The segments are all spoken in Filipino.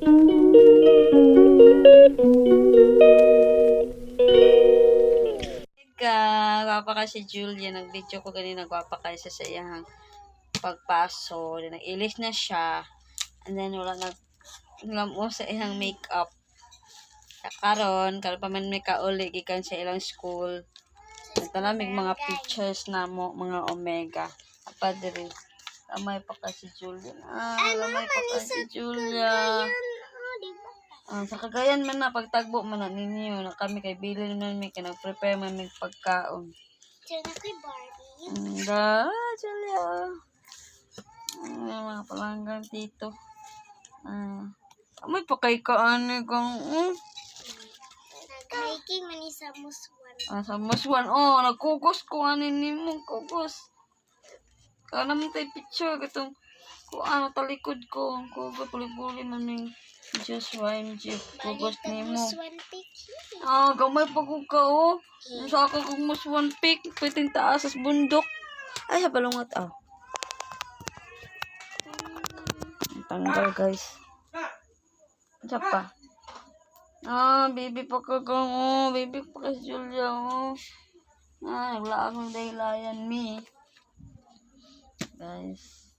Gwapa ka si Julia. Nag-video ko ganina. Gwapa ka sa iyang pagpaso. Then, nag-ilis na siya. And then, wala mo sa iyang makeup. Karon pa man may kauli gikan sa ilang school. Nagtanamig mga pictures na mo, mga omega. Apa diri. Lamay pa ka si Julia. Lamay pa ka si Julia. Sa Cagayan man na pagtagbo man na ninyo na kami kay bilin man mi kay nag-prepare man mi pagkaon. Diyan ako'y Barbie. Julia. Mga palanggan dito. May pa kay kaano kang Nag-hiking man sa Muswan. sa Muswan. Nagkugos ko anin nimo kugos. Kana mo tay picture katong talikod ko. Kugo puli-puli man ning Joshua MJ kugos nimo. Muswan pic. Gamay pa ko ka Sa ako kung Muswan pic, pwedeng taas sa bundok. Ay, balungot tanggal guys. Ano pa? Baby pa ka kang baby pa ka si Julia naglaak ng daylayan mi. Guys.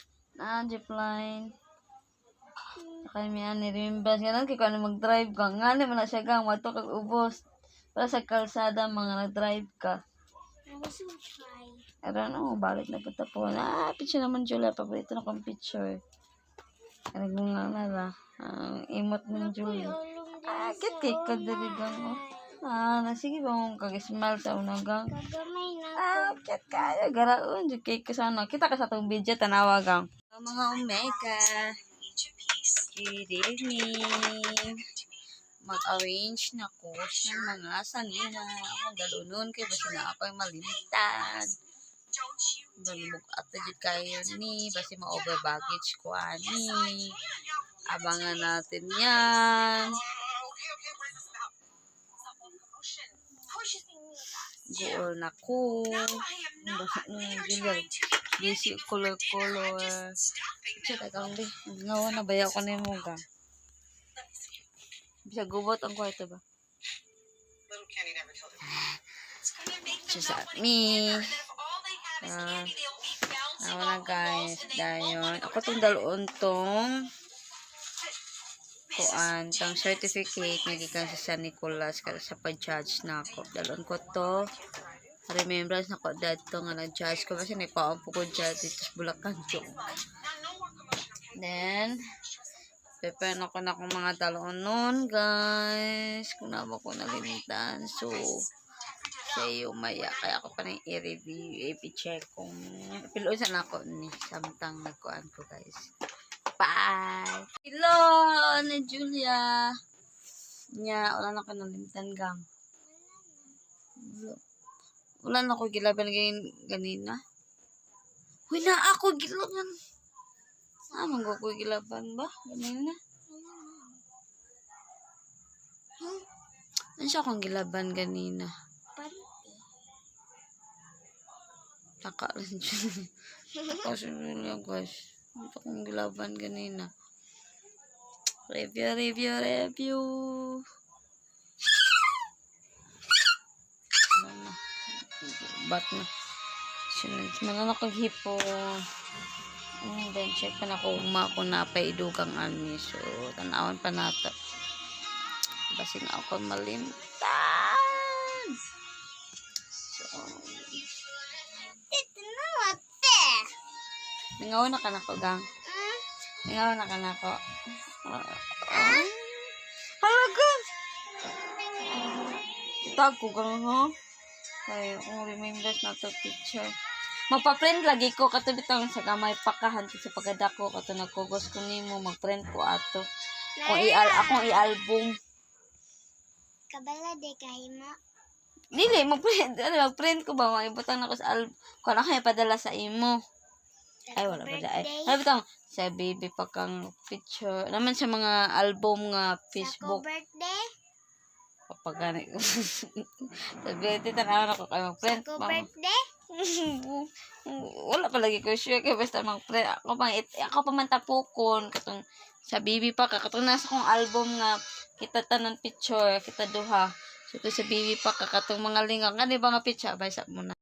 Zipline. Kaya may remember. Ganun kaya kung mag-drive ka. Nga naman na siya gang. Mato kag ubos. Para sa kalsada mga nag-drive ka. I was so shy. Balik na punta po. Picture naman Julia. Paborito na kong picture. Kaya kung nga nala. Imot ng Julia. Kit ka dali gang. Sige ba mong kag-smile sa unagang. Kagamay na. Kit kayo. Garaon. Kay ka sana. Kita ka sa itong video. Tanawa gang. Mga omega. Good evening. Mag-arrange na ko ng mga sanina. Akong dalunon kay basi na ako malimtan. Balubog ata dyan kayo ni. Basi ma-over baggage ko ani. Abangan natin yan. Goal na ko. Basic color. Check kang di. Ngawa na bayaw ko na mo gang. Bisa gubot ang kwarto ba? Just at me. Ako na guys. Dayon. Ako tong dalon tong tong certificate nagikan sa San Nicolas kada sa pa-judge na ako. Dalon ko to. Remembrance na ko dato nga nag-judge ko kasi nagpaampo ko judge dito sa Bulacan joke. Then prepare na ko na akong mga talon nun guys. Kung na ko nalimitan. So sa iyo maya. Kaya ako pa nang i-review. I-check kung piloy na ako ni samtang nagkuhan ko guys. Bye! Hello! Ni Julia. Wala na ko nalimitan gang. Wala na ko gilaban ganina. Uy na ako gilaban. Manggo ko gilaban ba? Ganina. Ano siya akong gilaban ganina? Taka lang dyan. Kasi nila guys. Ano akong gilaban ganina? Review. Bat na. Sunod. Mananok ang hipo. Then check pa na ko na pa idugang ani. So tanawan pa nato. Basin ako malimtan. So Ito na mate. Mingaw na ka na ko gang. Mingaw na ka na ko. Halaga. Tag ko gang ho. Ay, remembers na to picture. Magpa-print lagi ko kato bitaw sa gamay pakahan sa pagadako kato nagkugos ko nimo mag-print ko ato. Akong i-album. Kabala de kay mo. Dili mag-print ko ba maibutang nako sa album. Kung ano kaya padala sa imo. Ay wala ba ay. Ay bitaw sa baby pa kang picture. Naman sa mga album nga Facebook. Sa birthday. Papagani ko. Sabi ito tanaw ko kayo mag-print. Sa birthday. Wala pa lagi ko sure kaya basta mag-print ako pa man tapukon katong Sa Bibi pa kakatong nasa kong album nga kita tanan picture, kita duha. So ko sa Bibi pa kakatong mga lingaw. Kani ba nga picture? Bay sa muna.